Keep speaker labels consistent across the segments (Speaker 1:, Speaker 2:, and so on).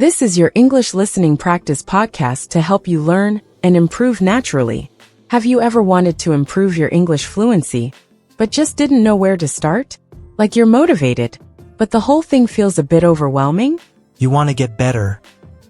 Speaker 1: This is your English listening practice podcast to help you learn and improve naturally. Have you ever wanted to improve your English fluency, but just didn't know where to start? Like you're motivated, but the whole thing feels a bit overwhelming?
Speaker 2: You want to get better,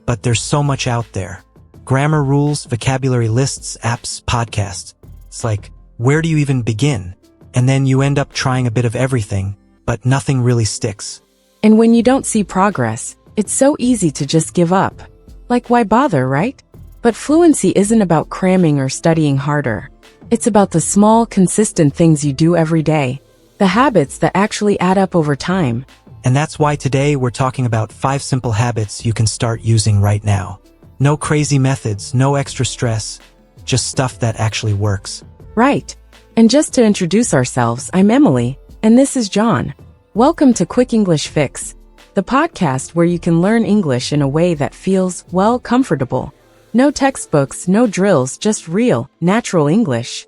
Speaker 2: but there's so much out there. Grammar rules, vocabulary lists, apps, podcasts. It's like, where do you even begin? And then you end up trying a bit of everything, but nothing really sticks.
Speaker 1: And when you don't see progress, it's so easy to just give up. Like, why bother, right? But fluency isn't about cramming or studying harder. It's about the small, consistent things you do every day, the habits that actually add up over time.
Speaker 2: And that's why today we're talking about 5 simple habits you can start using right now. No crazy methods, no extra stress, just stuff that actually works.
Speaker 1: Right. And just to introduce ourselves, I'm Emily, and this is John. Welcome to Quick English Fix, the podcast where you can learn English in a way that feels, well, comfortable. No textbooks, no drills, just real, natural English.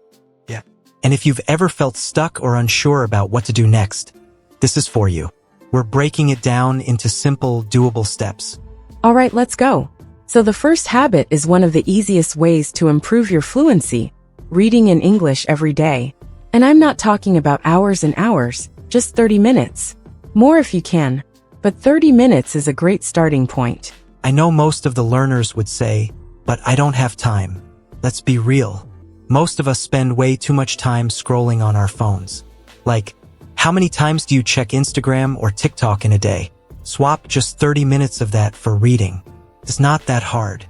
Speaker 2: Yeah. And if you've ever felt stuck or unsure about what to do next, this is for you. We're breaking it down into simple, doable steps.
Speaker 1: All right, let's go. So the first habit is one of the easiest ways to improve your fluency, reading in English every day. And I'm not talking about hours and hours, just 30 minutes. More if you can, but 30 minutes is a great starting point.
Speaker 2: I know most of the learners would say, but I don't have time. Let's be real. Most of us spend way too much time scrolling on our phones. Like, how many times do you check Instagram or TikTok in a day? Swap just 30 minutes of that for reading. It's not that hard.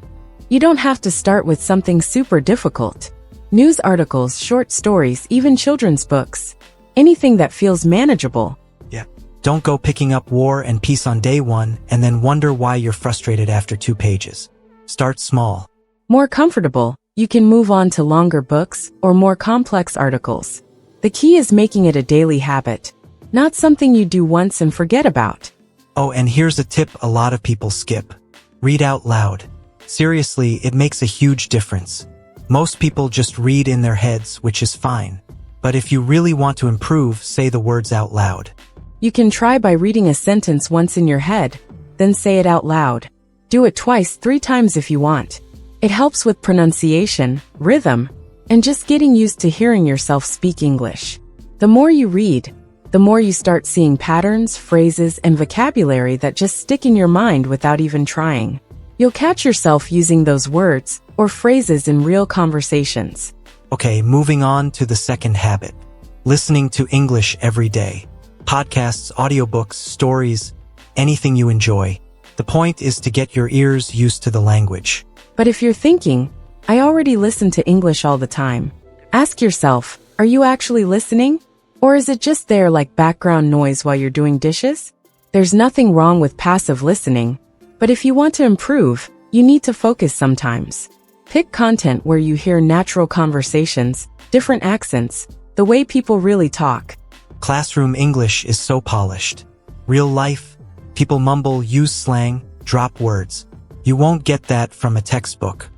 Speaker 1: You don't have to start with something super difficult. News articles, short stories, even children's books. Anything that feels manageable.
Speaker 2: Yeah. Don't go picking up War and Peace on day 1 and then wonder why you're frustrated after 2 pages. Start small.
Speaker 1: More comfortable, you can move on to longer books or more complex articles. The key is making it a daily habit, not something you do once and forget about.
Speaker 2: Oh, and here's a tip a lot of people skip. Read out loud. Seriously, it makes a huge difference. Most people just read in their heads, which is fine. But if you really want to improve, say the words out loud.
Speaker 1: You can try by reading a sentence once in your head, then say it out loud. Do it twice, 3 times if you want. It helps with pronunciation, rhythm, and just getting used to hearing yourself speak English. The more you read, the more you start seeing patterns, phrases, and vocabulary that just stick in your mind without even trying. You'll catch yourself using those words or phrases in real conversations.
Speaker 2: Okay, moving on to the second habit. Listening to English every day. Podcasts, audiobooks, stories, anything you enjoy. The point is to get your ears used to the language.
Speaker 1: But if you're thinking, I already listen to English all the time, ask yourself, are you actually listening? Or is it just there like background noise while you're doing dishes? There's nothing wrong with passive listening, but if you want to improve, you need to focus sometimes. Pick content where you hear natural conversations, different accents, the way people really talk.
Speaker 2: Classroom English is so polished. Real life, people mumble, use slang, drop words. You won't get that from a textbook.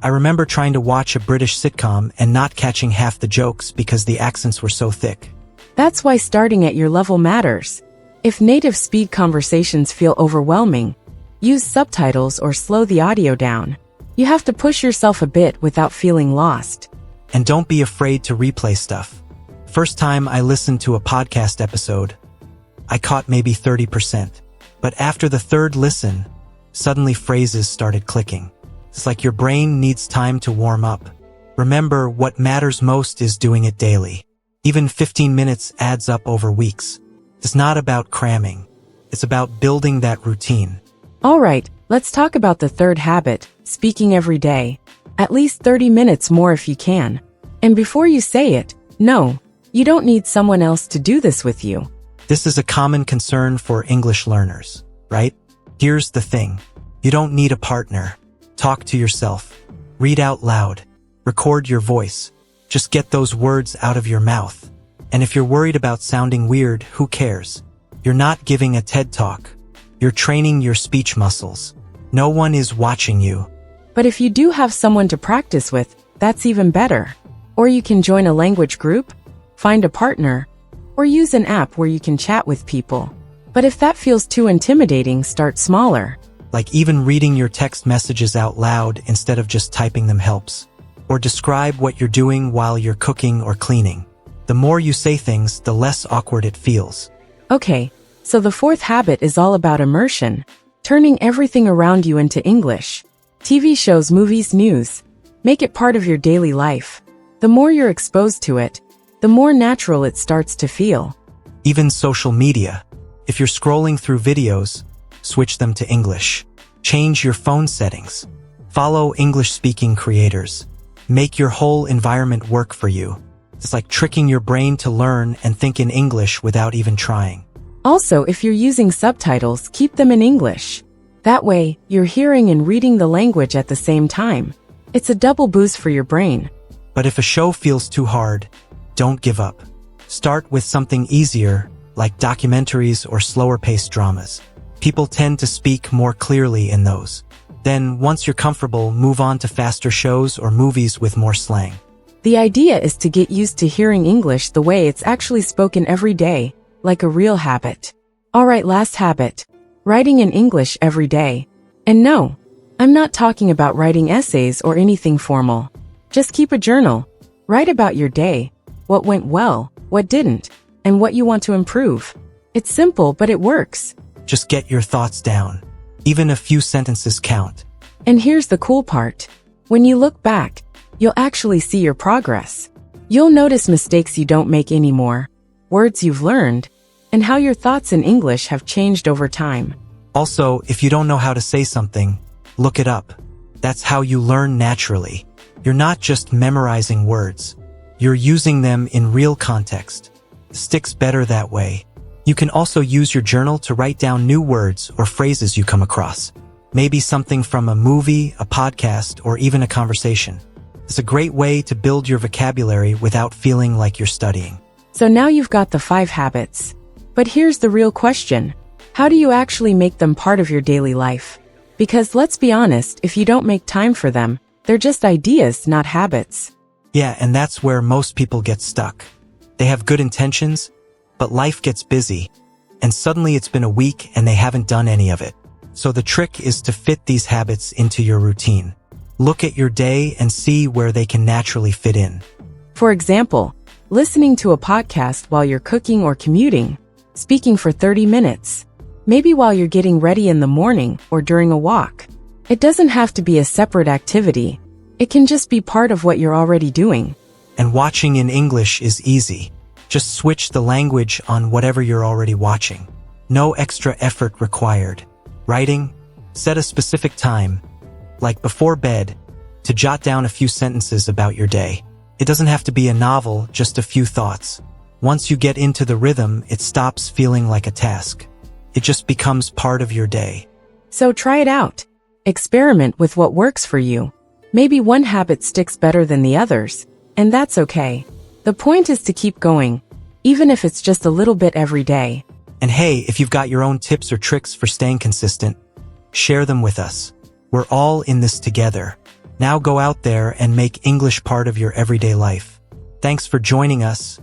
Speaker 2: I remember trying to watch a British sitcom and not catching half the jokes because the accents were so thick.
Speaker 1: That's why starting at your level matters. If native speed conversations feel overwhelming, use subtitles or slow the audio down. You have to push yourself a bit without feeling lost.
Speaker 2: And don't be afraid to replay stuff. First time I listened to a podcast episode, I caught maybe 30%. But after the 3rd listen, suddenly phrases started clicking. It's like your brain needs time to warm up. Remember, what matters most is doing it daily. Even 15 minutes adds up over weeks. It's not about cramming. It's about building that routine.
Speaker 1: All right, let's talk about the third habit, speaking every day. At least 30 minutes more if you can. And before you say it, no, you don't need someone else to do this with you.
Speaker 2: This is a common concern for English learners, right? Here's the thing. You don't need a partner. Talk to yourself. Read out loud. Record your voice. Just get those words out of your mouth. And if you're worried about sounding weird, who cares? You're not giving a TED Talk. You're training your speech muscles. No one is watching you.
Speaker 1: But if you do have someone to practice with, that's even better. Or you can join a language group, find a partner, or use an app where you can chat with people. But if that feels too intimidating, start smaller.
Speaker 2: Like even reading your text messages out loud instead of just typing them helps. Or describe what you're doing while you're cooking or cleaning. The more you say things, the less awkward it feels.
Speaker 1: Okay, so the fourth habit is all about immersion, turning everything around you into English. TV shows, movies, news. Make it part of your daily life. The more you're exposed to it, the more natural it starts to feel.
Speaker 2: Even social media. If you're scrolling through videos, switch them to English. Change your phone settings. Follow English-speaking creators. Make your whole environment work for you. It's like tricking your brain to learn and think in English without even trying.
Speaker 1: Also, if you're using subtitles, keep them in English. That way, you're hearing and reading the language at the same time. It's a double boost for your brain.
Speaker 2: But if a show feels too hard, don't give up. Start with something easier, like documentaries or slower-paced dramas. People tend to speak more clearly in those. Then, once you're comfortable, move on to faster shows or movies with more slang.
Speaker 1: The idea is to get used to hearing English the way it's actually spoken every day, like a real habit. Alright, last habit. Writing in English every day. And no, I'm not talking about writing essays or anything formal. Just keep a journal. Write about your day, what went well, what didn't, and what you want to improve. It's simple, but it works.
Speaker 2: Just get your thoughts down. Even a few sentences count.
Speaker 1: And here's the cool part. When you look back, you'll actually see your progress. You'll notice mistakes you don't make anymore, words you've learned, and how your thoughts in English have changed over time.
Speaker 2: Also, if you don't know how to say something, look it up. That's how you learn naturally. You're not just memorizing words. You're using them in real context. Sticks better that way. You can also use your journal to write down new words or phrases you come across. Maybe something from a movie, a podcast, or even a conversation. It's a great way to build your vocabulary without feeling like you're studying.
Speaker 1: So now you've got the 5 habits. But here's the real question. How do you actually make them part of your daily life? Because let's be honest, if you don't make time for them, they're just ideas, not habits.
Speaker 2: Yeah, and that's where most people get stuck. They have good intentions, but life gets busy, and suddenly it's been a week and they haven't done any of it. So the trick is to fit these habits into your routine. Look at your day and see where they can naturally fit in.
Speaker 1: For example, listening to a podcast while you're cooking or commuting, speaking for 30 minutes, maybe while you're getting ready in the morning or during a walk. It doesn't have to be a separate activity. It can just be part of what you're already doing.
Speaker 2: And watching in English is easy. Just switch the language on whatever you're already watching. No extra effort required. Writing? Set a specific time, like before bed, to jot down a few sentences about your day. It doesn't have to be a novel, just a few thoughts. Once you get into the rhythm, it stops feeling like a task. It just becomes part of your day.
Speaker 1: So try it out. Experiment with what works for you. Maybe one habit sticks better than the others, and that's okay. The point is to keep going, even if it's just a little bit every day.
Speaker 2: And hey, if you've got your own tips or tricks for staying consistent, share them with us. We're all in this together. Now go out there and make English part of your everyday life. Thanks for joining us,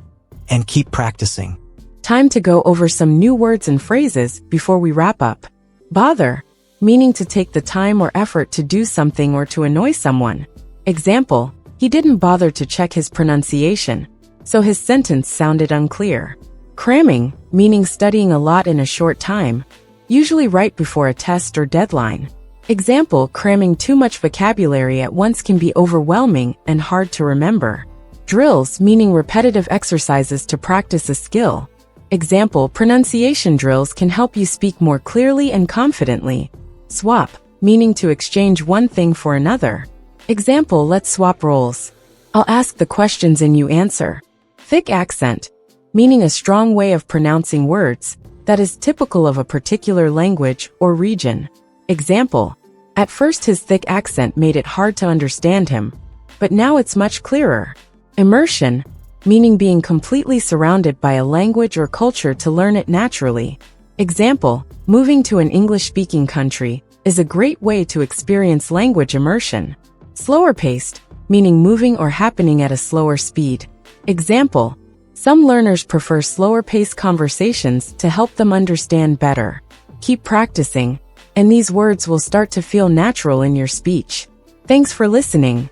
Speaker 2: and keep practicing.
Speaker 1: Time to go over some new words and phrases before we wrap up. Bother, meaning to take the time or effort to do something or to annoy someone. Example, he didn't bother to check his pronunciation, so his sentence sounded unclear. Cramming, meaning studying a lot in a short time, usually right before a test or deadline. Example, cramming too much vocabulary at once can be overwhelming and hard to remember. Drills, meaning repetitive exercises to practice a skill. Example, pronunciation drills can help you speak more clearly and confidently. Swap, meaning to exchange one thing for another. Example, let's swap roles. I'll ask the questions and you answer. Thick accent, meaning a strong way of pronouncing words that is typical of a particular language or region. Example, at first his thick accent made it hard to understand him, but now it's much clearer. Immersion, meaning being completely surrounded by a language or culture to learn it naturally. Example, moving to an English-speaking country is a great way to experience language immersion. Slower paced, meaning moving or happening at a slower speed. Example, some learners prefer slower paced conversations to help them understand better. Keep practicing, and these words will start to feel natural in your speech. Thanks for listening.